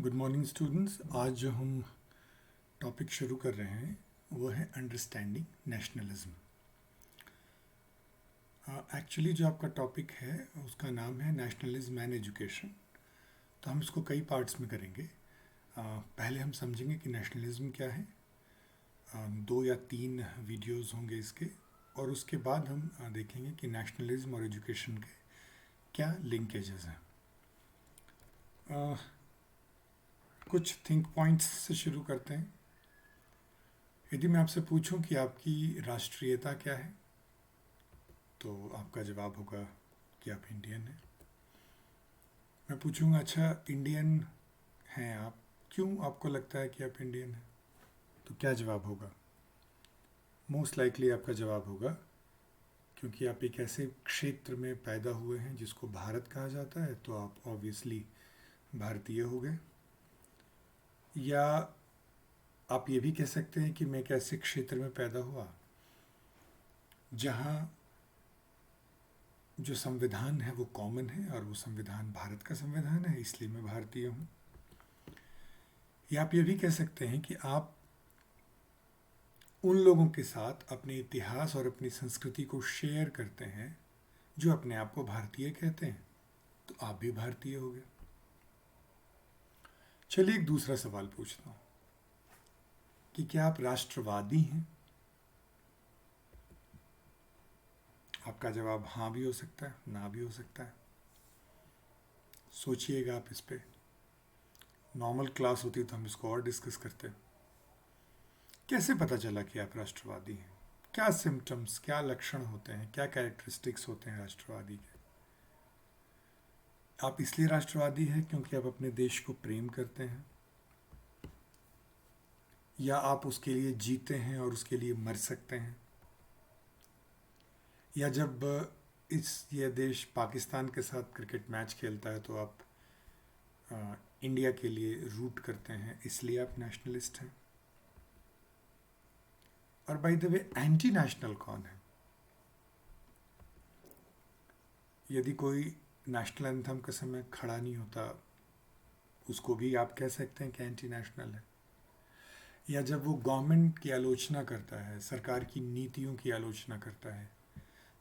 Good morning students. आज जो हम टॉपिक शुरू कर रहे हैं वो है अंडरस्टैंडिंग नेशनलिज्म। एक्चुअली जो आपका टॉपिक है उसका नाम है नेशनलिज्म एंड एजुकेशन। तो हम इसको कई पार्ट्स में करेंगे। पहले हम समझेंगे कि नेशनलिज्म क्या है। 2 या 3 वीडियोस होंगे इसके, और उसके बाद हम देखेंगे कि नेशनलिज्म और एजुकेशन के क्या लिंकेजेस हैं। कुछ थिंक पॉइंट्स से शुरू करते हैं। यदि मैं आपसे पूछूं कि आपकी राष्ट्रीयता क्या है, तो आपका जवाब होगा कि आप इंडियन हैं। मैं पूछूंगा अच्छा इंडियन हैं आप, क्यों आपको लगता है कि आप इंडियन हैं, तो क्या जवाब होगा? मोस्ट लाइकली आपका जवाब होगा क्योंकि आप एक ऐसे क्षेत्र में पैदा हुए हैं जिसको भारत कहा जाता है, तो आप ऑब्वियसली भारतीय हो गए। या आप ये भी कह सकते हैं कि मैं एक ऐसे क्षेत्र में पैदा हुआ जहाँ जो संविधान है वो कॉमन है, और वो संविधान भारत का संविधान है, इसलिए मैं भारतीय हूँ। या आप ये भी कह सकते हैं कि आप उन लोगों के साथ अपने इतिहास और अपनी संस्कृति को शेयर करते हैं जो अपने आप को भारतीय कहते हैं, तो आप भी भारतीय हो गए। चलिए एक दूसरा सवाल पूछता हूँ कि क्या आप राष्ट्रवादी हैं? आपका जवाब हाँ भी हो सकता है, ना भी हो सकता है। सोचिएगा आप इस पे। नॉर्मल क्लास होती तो हम इसको और डिस्कस करते। कैसे पता चला कि आप राष्ट्रवादी हैं? क्या सिम्टम्स, क्या लक्षण होते हैं, क्या कैरेक्टरिस्टिक्स होते हैं राष्ट्रवादी के? आप इसलिए राष्ट्रवादी हैं क्योंकि आप अपने देश को प्रेम करते हैं, या आप उसके लिए जीते हैं और उसके लिए मर सकते हैं, या जब ये देश पाकिस्तान के साथ क्रिकेट मैच खेलता है तो आप इंडिया के लिए रूट करते हैं, इसलिए आप नेशनलिस्ट हैं। और by the way anti national कौन है? यदि कोई नेशनल एंथम के समय खड़ा नहीं होता, उसको भी आप कह सकते हैं कि एंटी नेशनल है। या जब वो गवर्नमेंट की आलोचना करता है, सरकार की नीतियों की आलोचना करता है,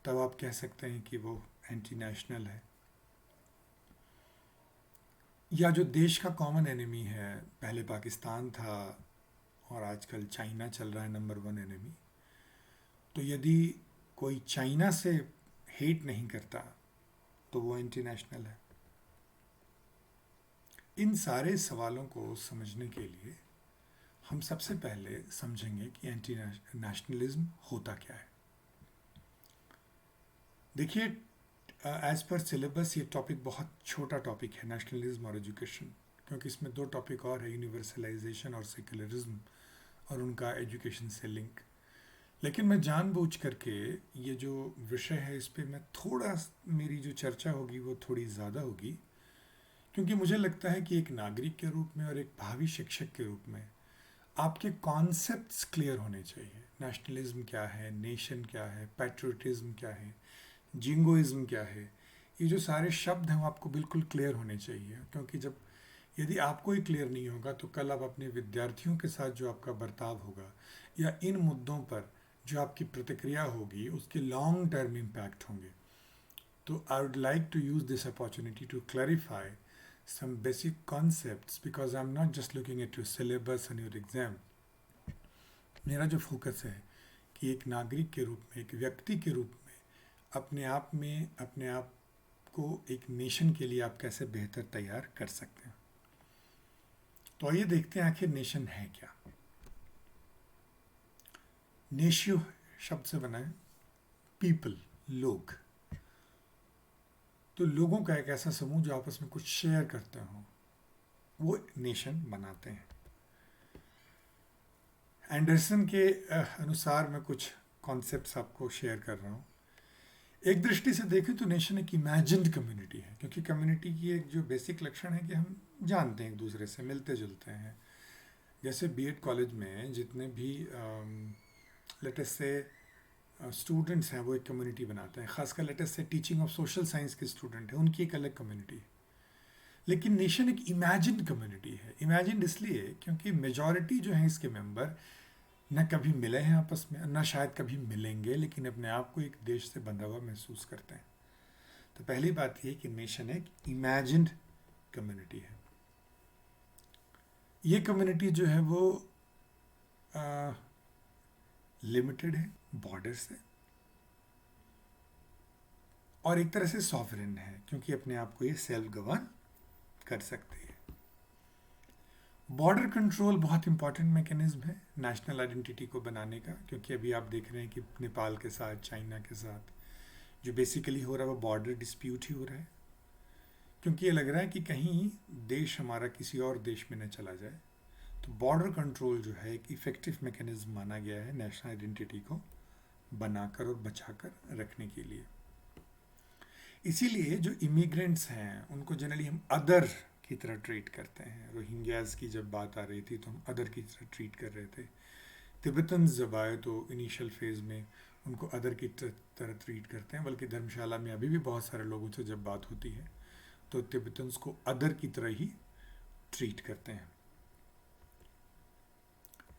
तब आप कह सकते हैं कि वो एंटी नेशनल है। या जो देश का कॉमन एनिमी है, पहले पाकिस्तान था और आजकल चाइना चल रहा है नंबर 1 एनिमी, तो यदि कोई चाइना से हेट नहीं करता तो वो एंटी नेशनल है। इन सारे सवालों को समझने के लिए हम सबसे पहले समझेंगे कि एंटी नेशनलिज्म होता क्या है। देखिए, एज पर सिलेबस ये टॉपिक बहुत छोटा टॉपिक है, नेशनलिज्म और एजुकेशन, क्योंकि इसमें 2 टॉपिक और है, यूनिवर्सलाइजेशन और सेक्युलरिज्म, और उनका एजुकेशन से लिंक। लेकिन मैं जानबूझ करके ये जो विषय है इस पर मैं थोड़ा, मेरी जो चर्चा होगी वो थोड़ी ज़्यादा होगी, क्योंकि मुझे लगता है कि एक नागरिक के रूप में और एक भावी शिक्षक के रूप में आपके कॉन्सेप्ट्स क्लियर होने चाहिए। नेशनलिज्म क्या है, नेशन क्या है, पैट्रियोटिज्म क्या है, जिंगोइज्म क्या है, ये जो सारे शब्द हैं वो आपको बिल्कुल क्लियर होने चाहिए। क्योंकि जब यदि आपको ही क्लियर नहीं होगा तो कल आप अपने विद्यार्थियों के साथ जो आपका बर्ताव होगा या इन मुद्दों पर जो आपकी प्रतिक्रिया होगी उसके लॉन्ग टर्म इम्पैक्ट होंगे। तो I would like to use this opportunity to clarify some basic concepts because I'm not just looking at your syllabus and your exam. मेरा जो फोकस है कि एक नागरिक के रूप में, एक व्यक्ति के रूप में अपने आप को एक नेशन के लिए आप कैसे बेहतर तैयार कर सकते हैं। तो आइए देखते हैं आखिर नेशन है क्या। नेशियो शब्द से बना है पीपल, लोग। तो लोगों का एक ऐसा समूह जो आपस में कुछ शेयर करते हो, वो नेशन बनाते हैं। एंडरसन के अनुसार मैं कुछ कॉन्सेप्ट्स आपको शेयर कर रहा हूँ। एक दृष्टि से देखें तो नेशन एक इमेजिन्ड कम्युनिटी है, क्योंकि कम्युनिटी की एक जो बेसिक लक्षण है कि हम जानते हैं, एक दूसरे से मिलते जुलते हैं। जैसे बीएड कॉलेज में जितने भी लेटेस्ट से स्टूडेंट्स हैं वो एक कम्युनिटी बनाते हैं, खासकर लेटेस्ट से टीचिंग ऑफ सोशल साइंस के स्टूडेंट हैं, उनकी एक अलग कम्युनिटी है। लेकिन नेशन एक इमेजिन्ड कम्युनिटी है। इमेजिन्ड इसलिए क्योंकि मेजॉरिटी जो है इसके मेंबर न कभी मिले हैं आपस में, न शायद कभी मिलेंगे, लेकिन अपने आप को एक देश से बंधा हुआ महसूस करते हैं। तो पहली बात यह कि नेशन एक इमेजिन्ड कम्युनिटी है। ये कम्युनिटी जो है वो लिमिटेड है बॉर्डर से, और एक तरह से सॉवरेन है क्योंकि अपने आप को ये सेल्फ गवर्न कर सकती है। बॉर्डर कंट्रोल बहुत इंपॉर्टेंट मैकेनिज्म है नेशनल आइडेंटिटी को बनाने का, क्योंकि अभी आप देख रहे हैं कि नेपाल के साथ, चाइना के साथ जो बेसिकली हो रहा है वो बॉर्डर डिस्प्यूट ही हो रहा है, क्योंकि ये लग रहा है कि कहीं देश हमारा किसी और देश में न चला जाए। तो बॉर्डर कंट्रोल जो है एक इफ़ेक्टिव मैकेनिज्म माना गया है नेशनल आइडेंटिटी को बनाकर और बचाकर रखने के लिए। इसीलिए जो इमिग्रेंट्स हैं उनको जनरली हम अदर की तरह ट्रीट करते हैं। रोहिंग्याज की जब बात आ रही थी तो हम अदर की तरह ट्रीट कर रहे थे। तिब्बतन्स जब आए तो इनिशियल फेज़ में उनको अदर की तरह ट्रीट करते हैं, बल्कि धर्मशाला में अभी भी बहुत सारे लोगों से जब बात होती है तो तिब्बतन्स को अदर की तरह ही ट्रीट करते हैं।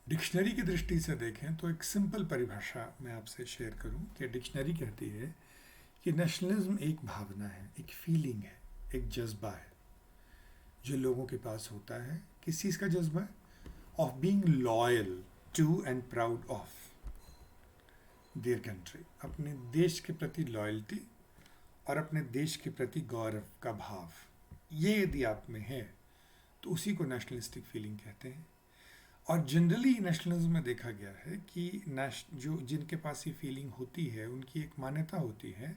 डिक्शनरी की दृष्टि से देखें तो एक सिंपल परिभाषा मैं आपसे शेयर करूं कि डिक्शनरी कहती है कि नेशनलिज्म एक भावना है, एक फीलिंग है, एक जज्बा है जो लोगों के पास होता है। किस चीज़ का जज्बा है? Of being loyal to and proud of their country, अपने देश के प्रति लॉयल्टी और अपने देश के प्रति गौरव का भाव, ये यदि आप में है तो उसी को नेशनलिस्टिक फीलिंग कहते हैं। और जनरली नेशनलिज्म में देखा गया है कि जो जिनके पास ये फीलिंग होती है उनकी एक मान्यता होती है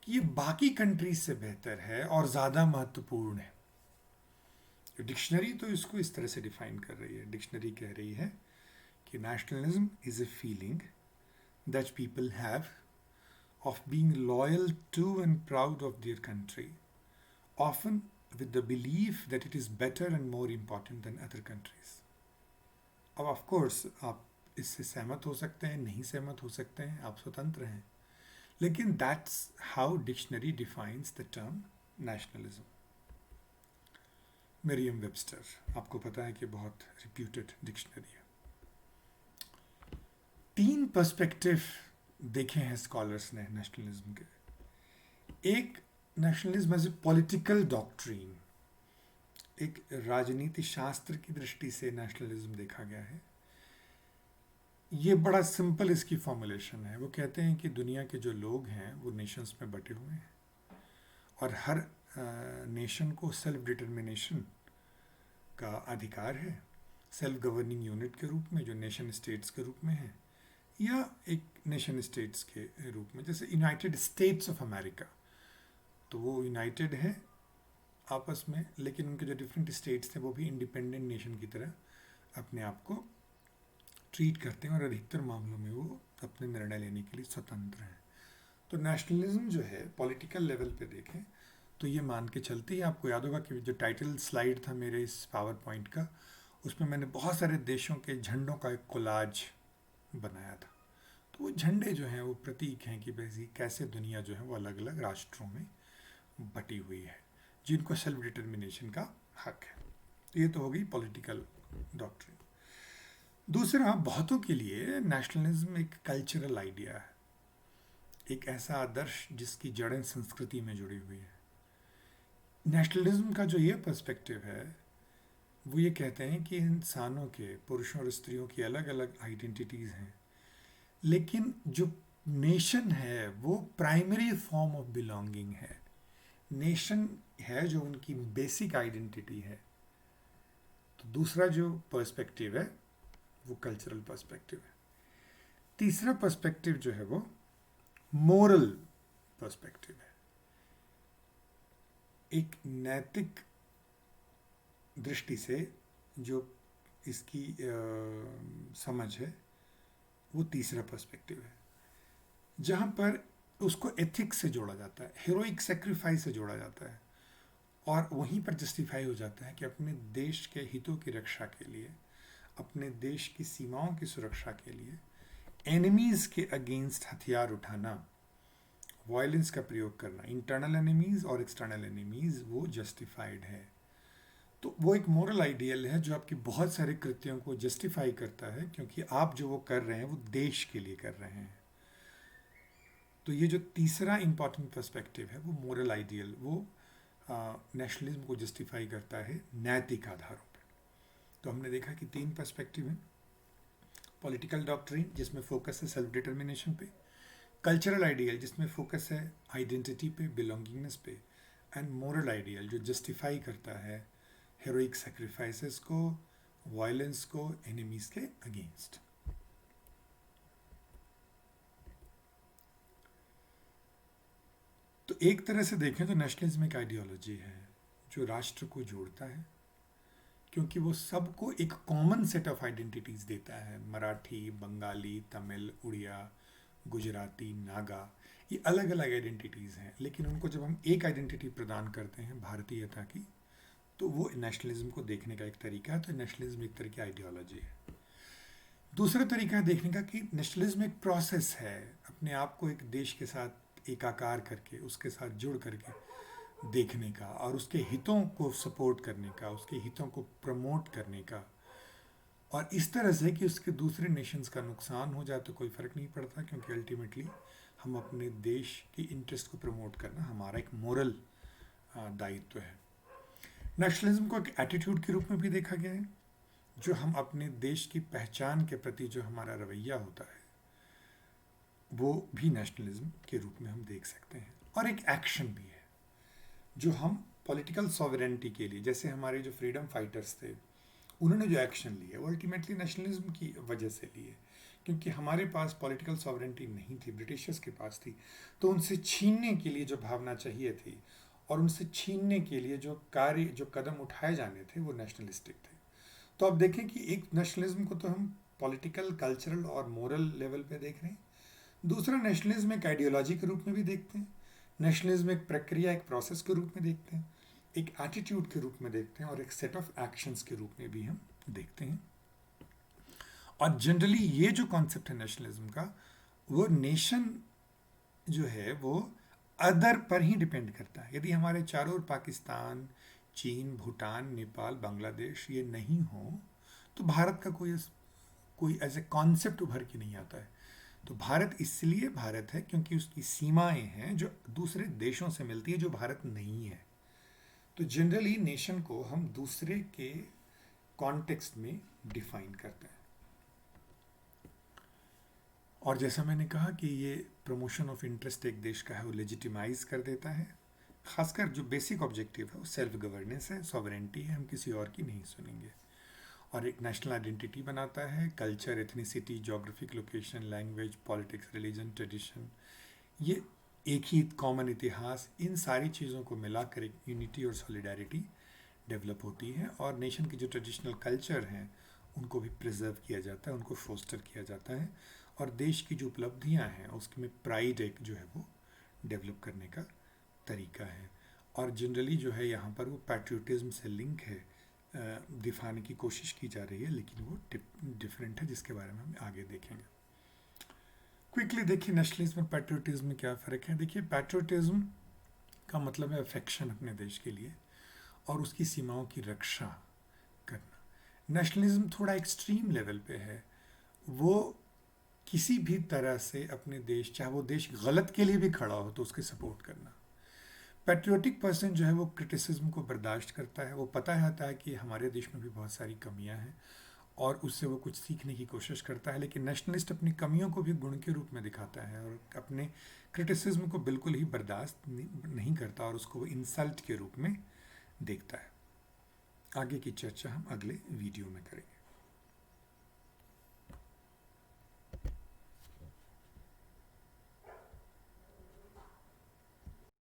कि ये बाकी कंट्रीज से बेहतर है और ज़्यादा महत्वपूर्ण है। डिक्शनरी तो इसको इस तरह से डिफाइन कर रही है। डिक्शनरी कह रही है कि nationalism is a feeling that people have of being loyal to and proud of their country, often with the belief that it is better and more important than other countries. अब of course आप इससे सहमत हो सकते हैं, नहीं सहमत हो सकते हैं, आप स्वतंत्र हैं, लेकिन that's how dictionary defines the term nationalism. Merriam Webster, आपको पता है कि बहुत रिप्यूटेड डिक्शनरी है। 3 पर्सपेक्टिव देखे हैं स्कॉलर्स ने नेशनलिज्म के। एक, nationalism as a political doctrine, एक राजनीति शास्त्र की दृष्टि से नेशनलिज्म देखा गया है। ये बड़ा सिंपल इसकी फॉर्मुलेशन है। वो कहते हैं कि दुनिया के जो लोग हैं वो नेशंस में बटे हुए हैं और हर नेशन को सेल्फ डिटर्मिनेशन का अधिकार है, सेल्फ गवर्निंग यूनिट के रूप में जो नेशन स्टेट्स के रूप में है, या एक नेशन स्टेट्स के रूप में, जैसे यूनाइटेड स्टेट्स ऑफ अमेरिका। तो वो यूनाइटेड है आपस में, लेकिन उनके जो डिफरेंट स्टेट्स थे वो भी इंडिपेंडेंट नेशन की तरह अपने आप को ट्रीट करते हैं और अधिकतर मामलों में वो अपने निर्णय लेने के लिए स्वतंत्र हैं। तो नेशनलिज्म जो है पॉलिटिकल लेवल पे देखें तो ये मान के चलती है। आपको याद होगा कि जो टाइटल स्लाइड था मेरे इस पावर पॉइंट का, उसमें मैंने बहुत सारे देशों के झंडों का एक कोलाज बनाया था। तो वो झंडे जो हैं वो प्रतीक हैं कि वैसी कैसे दुनिया जो है वो अलग अलग राष्ट्रों में बटी हुई है जिनको सेल्फ डिटर्मिनेशन का हक है। तो ये तो हो गई पॉलिटिकल डॉक्ट्रिन। दूसरा, बहुतों के लिए नेशनलिज्म एक कल्चरल आइडिया है, एक ऐसा आदर्श जिसकी जड़ें संस्कृति में जुड़ी हुई है। नेशनलिज्म का जो ये पर्सपेक्टिव है वो ये कहते हैं कि इंसानों के, पुरुषों और स्त्रियों की अलग अलग आइडेंटिटीज़ हैं, लेकिन जो नेशन है वो प्राइमरी फॉर्म ऑफ बिलोंगिंग है। नेशन है जो उनकी बेसिक आइडेंटिटी है। तो दूसरा जो पर्सपेक्टिव है वो कल्चरल पर्सपेक्टिव है। तीसरा पर्सपेक्टिव जो है वो मोरल पर्सपेक्टिव है, एक नैतिक दृष्टि से जो इसकी समझ है वो तीसरा पर्सपेक्टिव है, जहाँ पर उसको एथिक्स से जोड़ा जाता है, हीरोइक सेक्रीफाइस से जोड़ा जाता है, और वहीं पर जस्टिफाई हो जाता है कि अपने देश के हितों की रक्षा के लिए, अपने देश की सीमाओं की सुरक्षा के लिए एनिमीज़ के अगेंस्ट हथियार उठाना, वायलेंस का प्रयोग करना, इंटरनल एनिमीज़ और एक्सटर्नल एनिमीज़, वो जस्टिफाइड है। तो वो एक मोरल आइडियल है जो आपकी बहुत सारे कृत्यों को जस्टिफाई करता है, क्योंकि आप जो वो कर रहे हैं वो देश के लिए कर रहे हैं। तो ये जो तीसरा इंपॉर्टेंट पर्सपेक्टिव है वो मोरल आइडियल, वो नेशनलिज्म को जस्टिफाई करता है नैतिक आधारों पर। तो हमने देखा कि तीन पर्सपेक्टिव हैं। पॉलिटिकल डॉक्ट्रिन जिसमें फोकस है सेल्फ डिटर्मिनेशन पे, कल्चरल आइडियल जिसमें फोकस है आइडेंटिटी पे, बिलोंगिंगनेस पे, एंड मोरल आइडियल जो जस्टिफाई करता है हेरोइक सेक्रीफाइसेस को, वायलेंस को एनिमीज के अगेंस्ट। तो एक तरह से देखें तो नेशनलिज्म एक आइडियोलॉजी है जो राष्ट्र को जोड़ता है, क्योंकि वो सबको एक कॉमन सेट ऑफ आइडेंटिटीज देता है। मराठी, बंगाली, तमिल, उड़िया, गुजराती, नागा, ये अलग अलग आइडेंटिटीज़ हैं, लेकिन उनको जब हम एक आइडेंटिटी प्रदान करते हैं भारतीयता की, तो वो नेशनलिज्म को देखने का एक तरीका है। तो नेशनलिज्म एक तरह की आइडियोलॉजी है। दूसरा तरीका है देखने का कि नेशनलिज्म एक प्रोसेस है, अपने आप को एक देश के साथ एकाकार करके, उसके साथ जुड़ करके देखने का, और उसके हितों को सपोर्ट करने का, उसके हितों को प्रमोट करने का, और इस तरह से कि उसके दूसरे नेशंस का नुकसान हो जाए तो कोई फ़र्क नहीं पड़ता, क्योंकि अल्टीमेटली हम अपने देश की इंटरेस्ट को प्रमोट करना हमारा एक मोरल दायित्व है। नेशनलिज्म को एक एटीट्यूड के रूप में भी देखा गया है, जो हम अपने देश की पहचान के प्रति जो हमारा रवैया होता है वो भी नेशनलिज्म के रूप में हम देख सकते हैं। और एक एक्शन भी है जो हम पॉलिटिकल सॉवरेनिटी के लिए, जैसे हमारे जो फ्रीडम फाइटर्स थे उन्होंने जो एक्शन लिए वो अल्टीमेटली नेशनलिज्म की वजह से लिए, क्योंकि हमारे पास पॉलिटिकल सॉवरेनिटी नहीं थी, ब्रिटिशर्स के पास थी। तो उनसे छीनने के लिए जो भावना चाहिए थी और उनसे छीनने के लिए जो कार्य, जो कदम उठाए जाने थे वो नेशनलिस्टिक थे। तो अब देखें कि एक नेशनलिज्म को तो हम पॉलिटिकल, कल्चरल और मोरल लेवल पे देख रहे हैं, दूसरा नेशनलिज्म एक आइडियोलॉजी के रूप में भी देखते हैं, नेशनलिज्म एक प्रक्रिया, एक प्रोसेस के रूप में देखते हैं, एक एटीट्यूड के रूप में देखते हैं, और एक सेट ऑफ एक्शंस के रूप में भी हम देखते हैं। और जनरली ये जो कॉन्सेप्ट है नेशनलिज्म का, वो नेशन जो है वो अदर पर ही डिपेंड करता है। यदि हमारे चारों ओर पाकिस्तान, चीन, भूटान, नेपाल, बांग्लादेश ये नहीं हो तो भारत का कोई ऐसे कॉन्सेप्ट उभर के नहीं आता है। तो भारत इसलिए भारत है क्योंकि उसकी सीमाएं हैं जो दूसरे देशों से मिलती है, जो भारत नहीं है। तो जनरली नेशन को हम दूसरे के कॉन्टेक्स्ट में डिफाइन करते हैं। और जैसा मैंने कहा कि ये प्रमोशन ऑफ इंटरेस्ट एक देश का है, वो लेजिटिमाइज कर देता है। खासकर जो बेसिक ऑब्जेक्टिव है वो सेल्फ गवर्नेंस है, सॉवरेंटी है, हम किसी और की नहीं सुनेंगे। और एक नेशनल आइडेंटिटी बनाता है, culture, ethnicity, geographic location, language, politics, religion, tradition, ये एक ही कॉमन इतिहास, इन सारी चीज़ों को मिलाकर एक यूनिटी और सॉलिडारिटी डेवलप होती है। और नेशन के जो ट्रेडिशनल कल्चर हैं उनको भी प्रिजर्व किया जाता है, उनको फोस्टर किया जाता है, और देश की जो उपलब्धियां हैं उसमें प्राइड एक जो है वो डेवलप करने का तरीका है। और जनरली जो है यहाँ पर वो पैट्रियोटिज्म से लिंक है, दिखाने की कोशिश की जा रही है, लेकिन वो डिफरेंट है, जिसके बारे में हम आगे देखेंगे। क्विकली देखिए नेशनलिज्म और पैट्रियोटिज्म में क्या फ़र्क है। देखिए पैट्रियोटिज्म का मतलब है अफेक्शन अपने देश के लिए और उसकी सीमाओं की रक्षा करना। नेशनलिज्म थोड़ा एक्सट्रीम लेवल पे है, वो किसी भी तरह से अपने देश, चाहे वो देश गलत के लिए भी खड़ा हो तो उसके सपोर्ट करना। पैट्रियोटिक पर्सन जो है वो क्रिटिसिज्म को बर्दाश्त करता है, वो पता होता है कि हमारे देश में भी बहुत सारी कमियां हैं और उससे वो कुछ सीखने की कोशिश करता है। लेकिन नेशनलिस्ट अपनी कमियों को भी गुण के रूप में दिखाता है और अपने क्रिटिसिज्म को बिल्कुल ही बर्दाश्त नहीं करता और उसको वो इंसल्ट के रूप में देखता है। आगे की चर्चा हम अगले वीडियो में करेंगे।